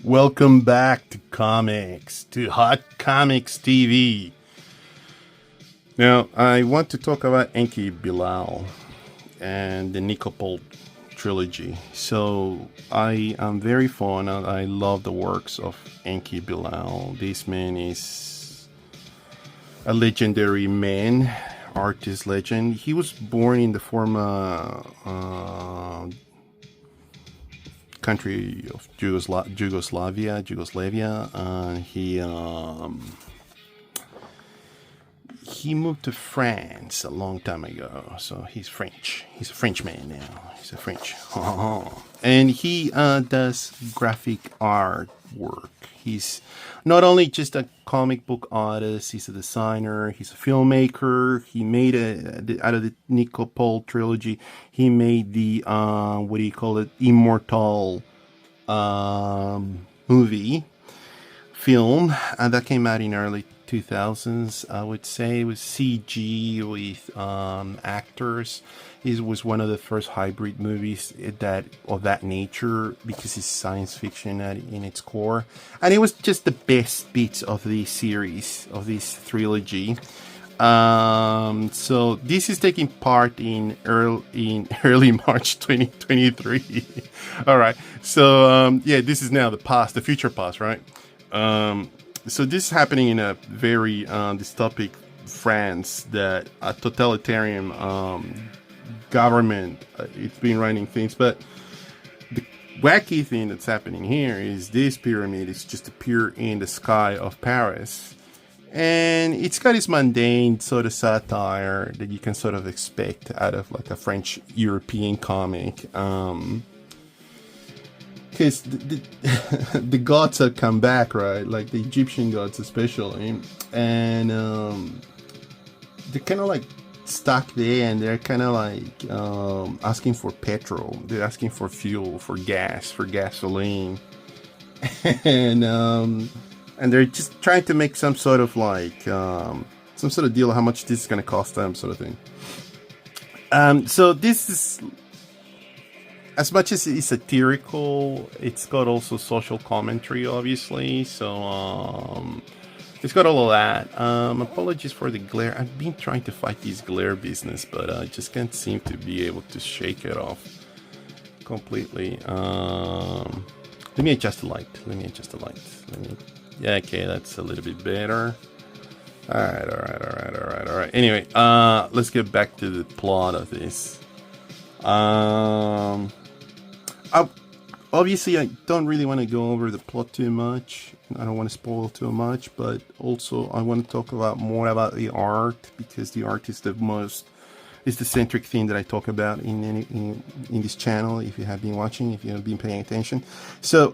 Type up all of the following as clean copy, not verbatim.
Welcome back to comics, to Hot Comics TV. Now, I want to talk about Enki Bilal and the Nikopol Trilogy. So, I am very fond and I love the works of Enki Bilal. This man is a legendary man, artist legend. He was born in the former country of Yugoslavia. He moved to France a long time ago, so he's French. He's a French man now. He's a French, and he does graphic art work. He's not only just a comic book artist. He's a designer. He's a filmmaker. He made out of the Nikopol Trilogy. He made the what do you call it? Immortal movie film that came out in early 2000s. I would say it was CG with actors. It was one of the first hybrid movies that of that nature because it's science fiction in its core, and it was just the best bits of this series, of this trilogy. So this is taking part in early March 2023. All right. So yeah, this is now the past, the future past, right? So this is happening in a very dystopic France, that a totalitarian government. It's been running things, but the wacky thing that's happening here is this pyramid is just appeared in the sky of Paris, and it's got this mundane sort of satire that you can sort of expect out of like a French European comic. Because the gods have come back, right? Like the Egyptian gods especially, and they're kind of like stuck there, and they're kind of like asking for petrol. They're asking for fuel, for gas, for gasoline, and they're just trying to make some sort of like some sort of deal how much this is going to cost them, sort of thing. So this is, as much as it's satirical, it's got also social commentary, obviously. So it's got all of that. Apologies for the glare. I've been trying to fight this glare business, but I just can't seem to be able to shake it off completely. Let me adjust the light. Yeah, okay, that's a little bit better. All right. Anyway, let's get back to the plot of this. Obviously, I don't really want to go over the plot too much. I don't want to spoil too much, but also I want to talk about more about the art, because the art is the centric thing that I talk about in this channel. If you have been watching, if you have been paying attention, so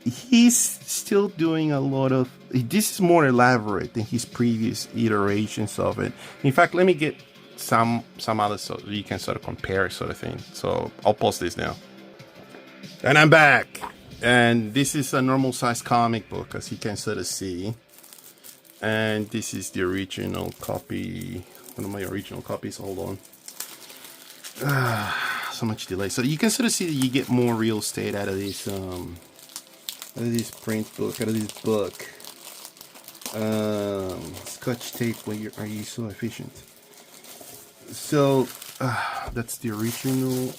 he's still doing a lot of. This is more elaborate than his previous iterations of it. In fact, let me get some other so you can sort of compare, sort of thing. So I'll pause this now. And I'm back, and this is a normal size comic book, as you can sort of see, and this is the original copy, one of my original copies. Hold on. So much delay. So you can sort of see that you get more real estate out of this print book, out of this book. Scotch tape, are you so efficient? So that's the original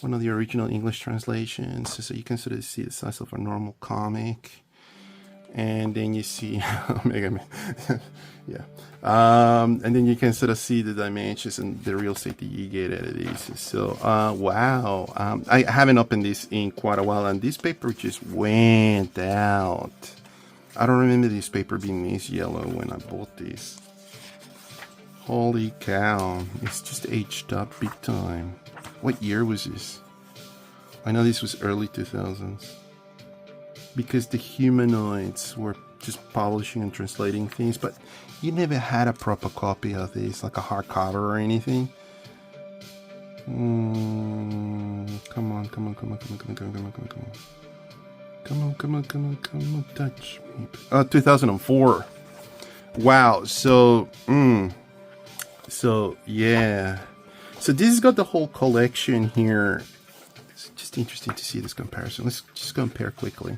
one of the original English translations. So you can sort of see the size of a normal comic, and then you see Mega Man. Yeah, and then you can sort of see the dimensions and the real estate that you get out of these. So wow, I haven't opened this in quite a while, and this paper just went out. I don't remember this paper being this yellow when I bought this. Holy cow, it's just aged up big time. What year was this? I know this was early 2000s, because the humanoids were just publishing and translating things, but you never had a proper copy of this, like a hardcover or anything. Come on, touch me. 2004. Wow. So yeah. So this has got the whole collection here. Just just interesting to see this comparison. Let's just compare quickly.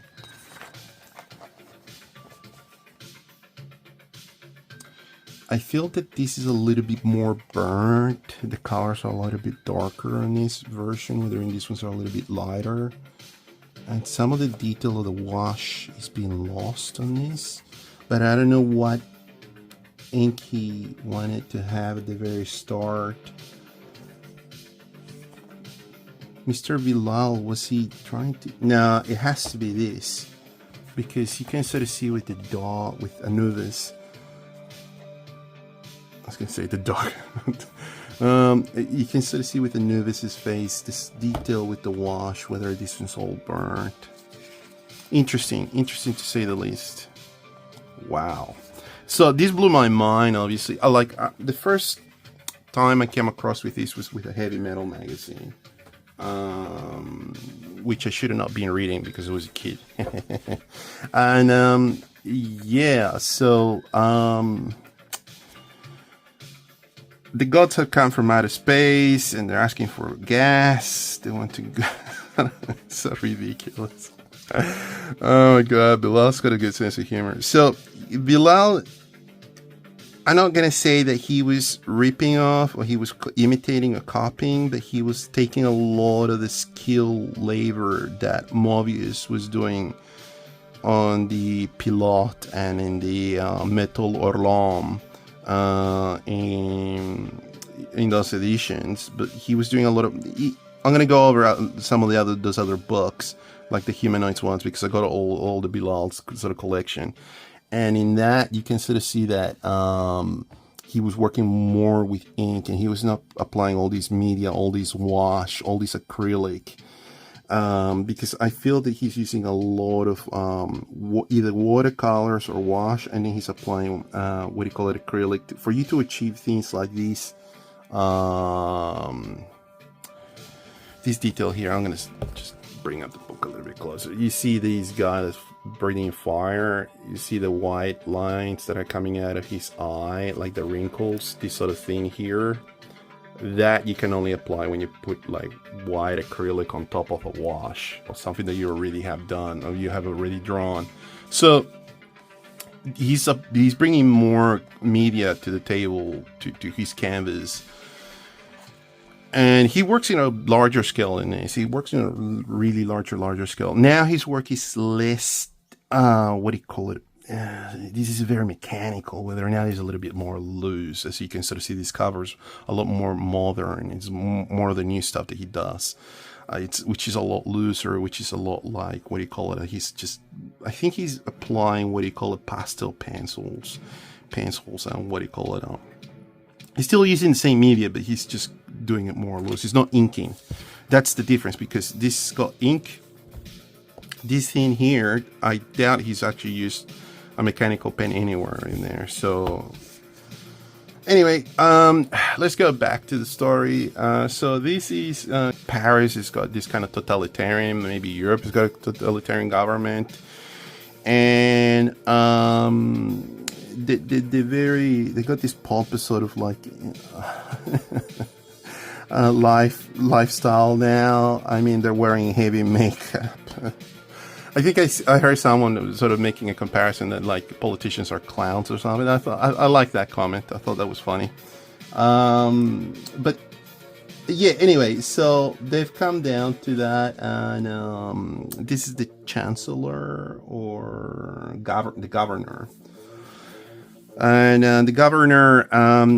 I feel that this is a little bit more burnt. The colors are a little bit darker on this version, whether in this ones are a little bit lighter. And some of the detail of the wash is being lost on this. But I don't know what Enki wanted to have at the very start. Mr. Bilal, was he trying to... No, it has to be this. Because you can sort of see with the dog, with Anubis. I was going to say the dog. You can sort of see with Anubis's face, this detail with the wash, whether this one's all burnt. Interesting to say the least. Wow. So this blew my mind, obviously. The first time I came across with this was with a heavy metal magazine. Which I should have not been reading because I was a kid. And yeah, so the gods have come from outer space and they're asking for gas. They want to go. It's so ridiculous. Oh my god, Bilal's got a good sense of humor. So Bilal, I'm not gonna say that he was ripping off or he was imitating or copying, but he was taking a lot of the skill labor that Mobius was doing on the Pilot and in the Metal Orlam in those editions. But he was doing a lot of... I'm gonna go over some of those other books, like the Humanoids ones, because I got all the Bilal's sort of collection. And in that, you can sort of see that he was working more with ink, and he was not applying all these media, all these wash, all this acrylic, because I feel that he's using a lot of either watercolors or wash, and then he's applying what do you call it, acrylic, for you to achieve things like these. This detail here, I'm gonna just bring up the book a little bit closer. You see these guys breathing fire. You see the white lines that are coming out of his eye, like the wrinkles, this sort of thing here. That you can only apply when you put like white acrylic on top of a wash or something that you already have done or you have already drawn. So he's bringing more media to the table, to his canvas. And he works in a larger scale in this. He works in a really larger scale. Now his work is less, what do you call it? This is very mechanical, whether now he's a little bit more loose. As you can sort of see, these covers a lot more modern. It's more of the new stuff that he does. Which is a lot looser, which is a lot like, what do you call it? I think he's applying, what do you call it, pastel pencils, and what do you call it? He's still using the same media, but he's just doing it more loose. He's not inking. That's the difference, because this got ink. This thing here, I doubt he's actually used a mechanical pen anywhere in there. So anyway, let's go back to the story. So this is Paris has got this kind of totalitarian, maybe Europe has got a totalitarian government, and they got this pompous sort of like lifestyle now. I mean, they're wearing heavy makeup. I think I heard someone sort of making a comparison that like politicians are clowns or something. I like that comment. I thought that was funny. But yeah, anyway, so they've come down to that, and this is the chancellor or the governor. And the governor,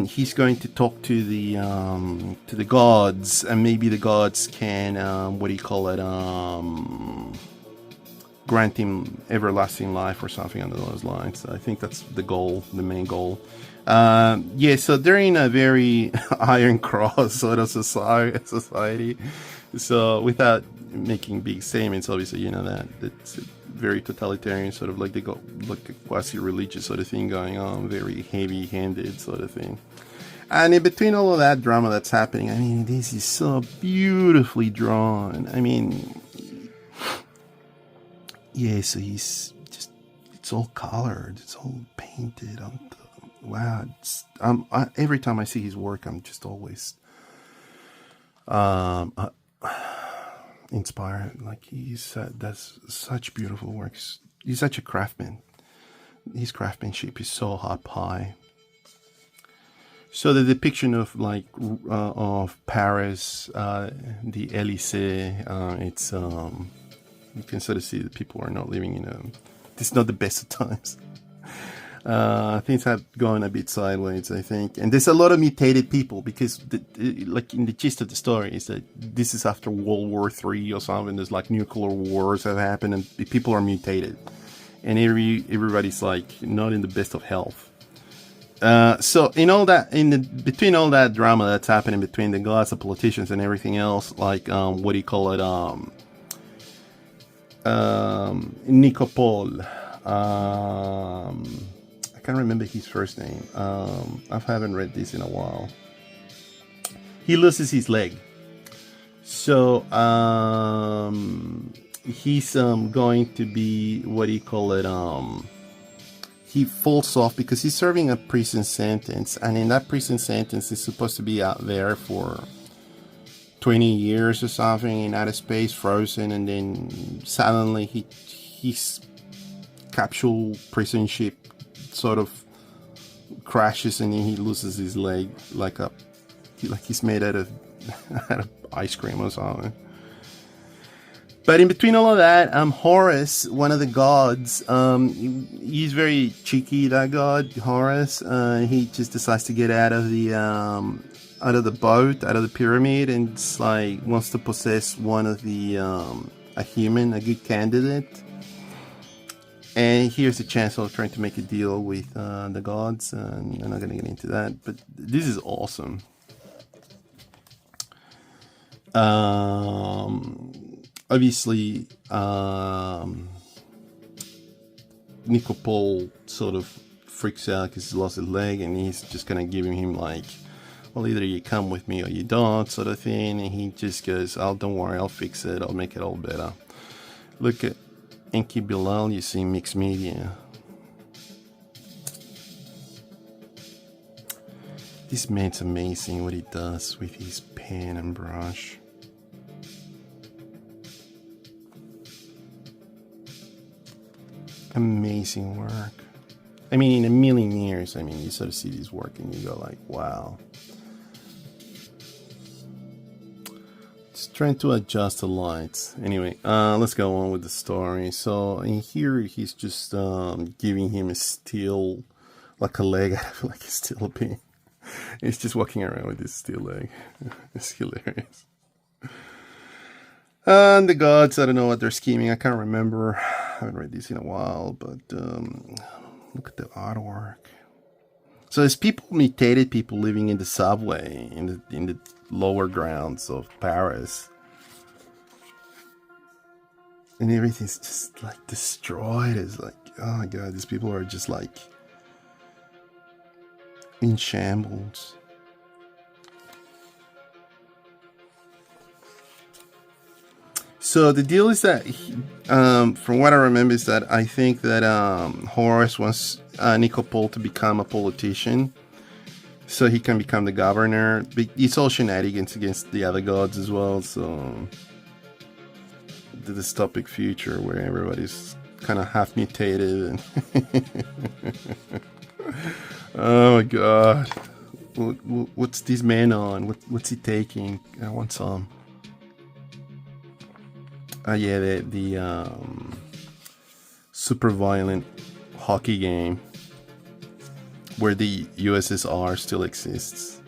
he's going to talk to the gods, and maybe the gods can, what do you call it, grant him everlasting life or something under those lines. I think that's the goal, the main goal. Yeah, so they're in a very iron cross sort of society. So without making big statements, obviously, you know that it's very totalitarian, sort of like they got like a quasi-religious sort of thing going on, very heavy-handed sort of thing. And in between all of that drama that's happening, I mean, this is so beautifully drawn. I mean, yeah, so he's just, it's all colored, it's all painted. Wow, every time I see his work, I'm just always inspired. Like he's does such beautiful works. He's such a craftsman. His craftsmanship is so up high. So the depiction of like of Paris, the Elysee, it's you can sort of see that people are not living in a. This is not the best of times. Things have gone a bit sideways, I think, and there's a lot of mutated people because, like in the gist of the story, is that this is after World War III or something. There's like nuclear wars have happened, and people are mutated, and everybody's like not in the best of health. So in all that, between all that drama that's happening between the gods, the politicians, and everything else, like what do you call it? Nikopol. I can't remember his first name. I haven't read this in a while. He loses his leg, so he's going to be, what do you call it? He falls off because he's serving a prison sentence, and in that prison sentence, he's supposed to be out there for 20 years or something in outer space, frozen, and then suddenly his capsule prison ship sort of crashes, and then he loses his leg, like he's made out of ice cream or something. But in between all of that, Horus, one of the gods, he's very cheeky, that god, Horus. He just decides to get out of the boat, out of the pyramid, and it's like wants to possess one of the, a human, a good candidate. And here's a chance of trying to make a deal with the gods, and I'm not going to get into that, but this is awesome. Obviously, Nikopol sort of freaks out because he's lost his leg, and he's just kind of giving him like, well, either you come with me or you don't, sort of thing. And he just goes, "Oh, don't worry, I'll fix it. I'll make it all better." Look at Enki Bilal, you see mixed media. This man's amazing what he does with his pen and brush. Amazing work. I mean, in a million years, I mean, you sort of see this work and you go like, wow. Just trying to adjust the lights. Anyway, let's go on with the story. So in here, he's just giving him a steel, like a leg, like a steel pin. He's just walking around with this steel leg. It's hilarious. And the gods, I don't know what they're scheming. I can't remember. I haven't read this in a while, but look at the artwork. So there's people, mutated people living in the subway, in the lower grounds of Paris. And everything's just like destroyed. It's like, oh my god, these people are just like in shambles. So the deal is that, from what I remember, is that I think that Horus wants Nikopol to become a politician, so he can become the governor. But it's all shenanigans against the other gods as well. So the dystopic future where everybody's kind of half mutated. And oh my god, what's this man on? What's he taking? I want some. Yeah, the super violent hockey game where the USSR still exists.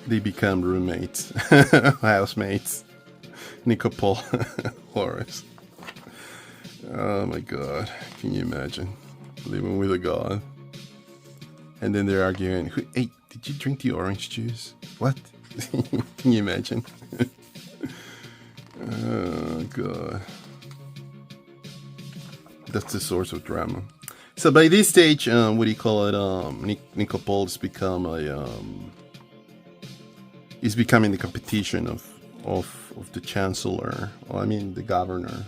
They become roommates, housemates. Nikopol, Horus. Oh my god, can you imagine living with a god? And then they're arguing, hey, did you drink the orange juice? What? Can you imagine? Oh god. That's the source of drama. So by this stage, what do you call it? Nikopol has become he's becoming the competition of the chancellor, or I mean the governor.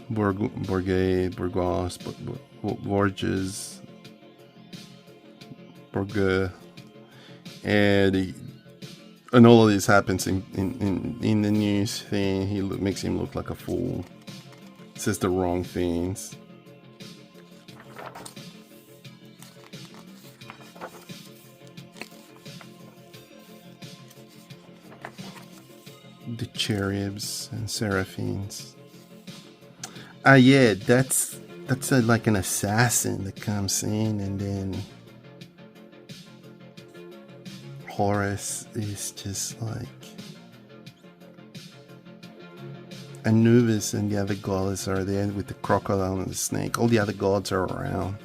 Bourget, Bourgeois, Borges, Bourgueux, and all of this happens in the news thing. Makes him look like a fool. Says the wrong things. The cherubs and seraphims. Yeah, that's like an assassin that comes in, and then Horace is just like Anubis, and the other gods are there with the crocodile and the snake. All the other gods are around.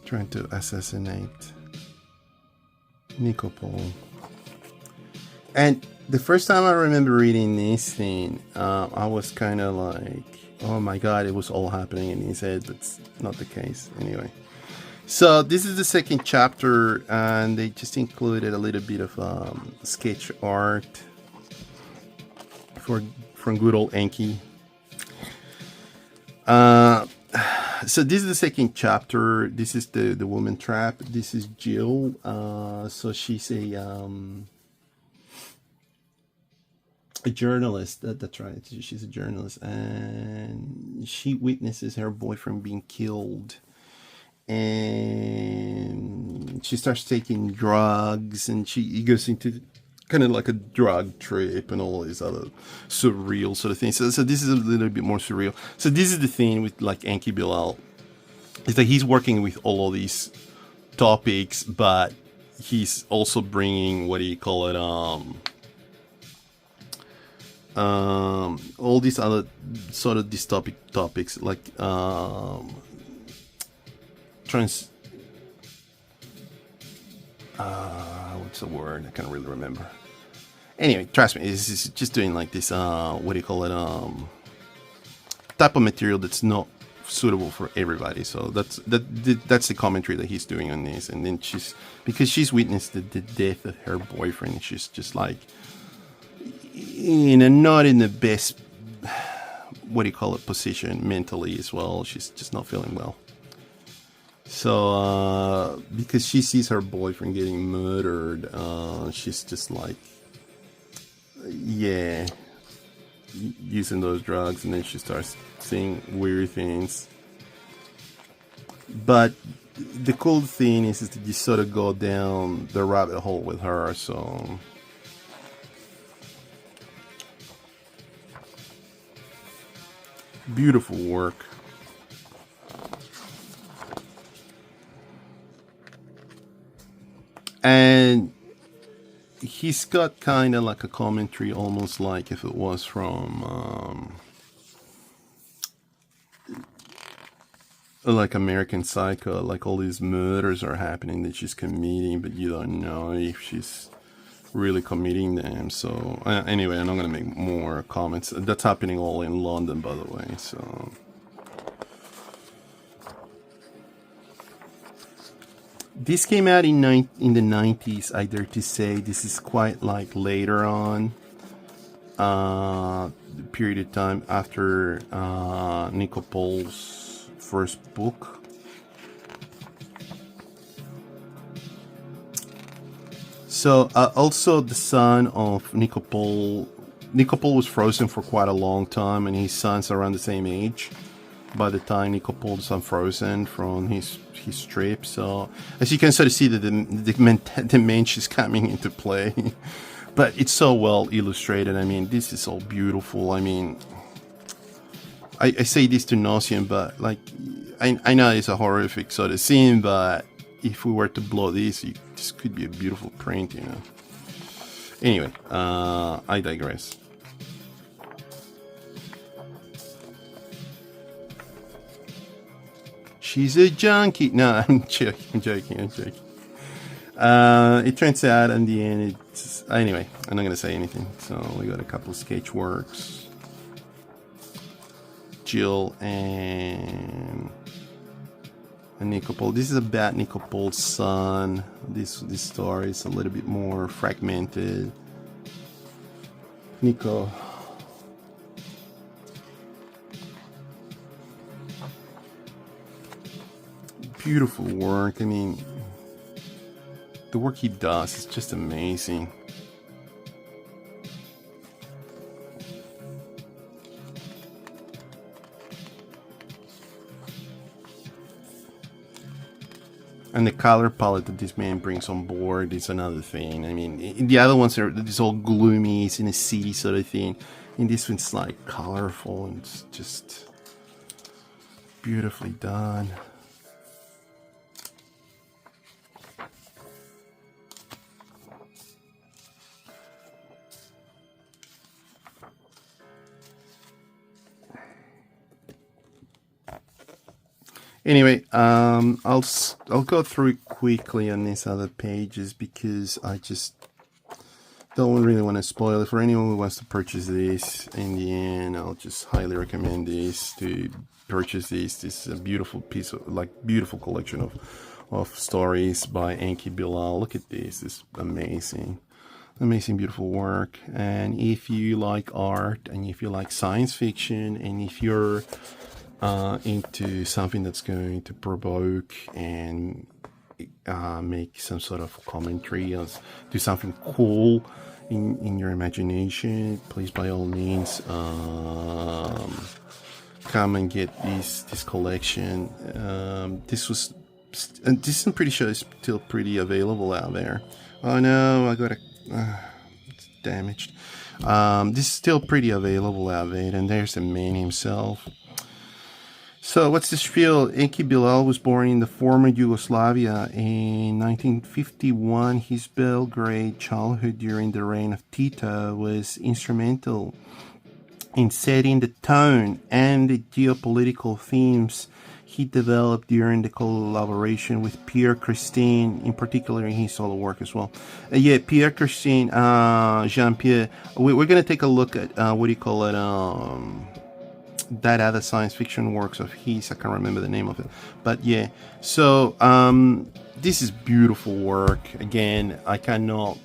Trying to assassinate Nikopol. And the first time I remember reading this thing, I was kind of like, oh my god, it was all happening in his head. That's not the case. Anyway. So this is the second chapter, and they just included a little bit of sketch art from good old Enki. So this is the second chapter. This is the woman trap. This is Jill. So she's a journalist. That's right. She's a journalist, and she witnesses her boyfriend being killed, and she starts taking drugs, and she goes into kind of like a drug trip and all these other surreal sort of things. So this is a little bit more surreal. So this is the thing with like Enki Bilal, is that he's working with all of these topics, but he's also bringing, what do you call it, all these other sort of dystopic topics, like what's the word? I can't really remember. Anyway, trust me, this is just doing like this, what do you call it, type of material that's not suitable for everybody. So that's the commentary that he's doing on this. And then because she's witnessed the death of her boyfriend, she's just like, not in the best, what do you call it, position mentally as well. She's just not feeling well. So because she sees her boyfriend getting murdered, she's just like, yeah, using those drugs, and then she starts seeing weird things. But the cool thing is that you sort of go down the rabbit hole with her. So beautiful work. And he's got kind of like a commentary, almost like if it was from like American Psycho, like all these murders are happening that she's committing, but you don't know if she's really committing them. So anyway, I'm not going to make more comments. That's happening all in London, by the way. So this came out in the 90s, I dare to say. This is quite like later on, the period of time after Nikopol's first book. So also the son of Nikopol was frozen for quite a long time, and his son's around the same age by the time Nikopol is unfrozen from his trip. So as you can sort of see that the dementia is coming into play. But it's so well illustrated. I mean, this is so beautiful. I mean, I say this to nauseam, but like, I know it's a horrific sort of scene, but if we were to blow this could be a beautiful print, you know. Anyway, I digress. She's a junkie. No, I'm joking. It turns out in the end, anyway, I'm not going to say anything. So we got a couple sketch works. Jill and Nikopol. This is about Nikopol's son. This story is a little bit more fragmented. Nico. Beautiful work. I mean, the work he does is just amazing. And the color palette that this man brings on board is another thing. I mean, the other ones are this all gloomy, it's in a city sort of thing. And this one's like colorful and it's just beautifully done. Anyway, I'll go through it quickly on these other pages because I just don't really want to spoil it for anyone who wants to purchase this. In the end, I'll just highly recommend this to purchase this. This is a beautiful piece of, like, beautiful collection of stories by Enki Bilal. Look at this. It's amazing. Amazing, beautiful work. And if you like art and if you like science fiction and if you're into something that's going to provoke and make some sort of commentary or do something cool in your imagination, please by all means come and get this collection. This I'm pretty sure is still pretty available out there. Oh no, I got it's damaged. This is still pretty available out there, and there's the man himself. So what's the spiel? Enki Bilal was born in the former Yugoslavia in 1951. His Belgrade childhood during the reign of Tito was instrumental in setting the tone and the geopolitical themes he developed during the collaboration with Pierre Christine, in particular in his solo work as well. Yeah, Pierre Christine, Jean-Pierre. We're going to take a look at, what do you call it, that other science fiction works of his. I can't remember the name of it, but yeah. So this is beautiful work. Again, I cannot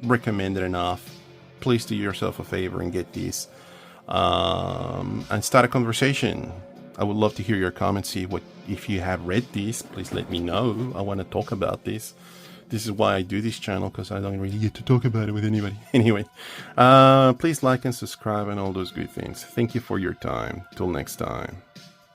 recommend it enough. Please do yourself a favor and get this and start a conversation. I would love to hear your comments. See what, if you have read this, please let me know. I want to talk about this. This is why I do this channel, because I don't really get to talk about it with anybody. Anyway, please like and subscribe and all those good things. Thank you for your time. Till next time.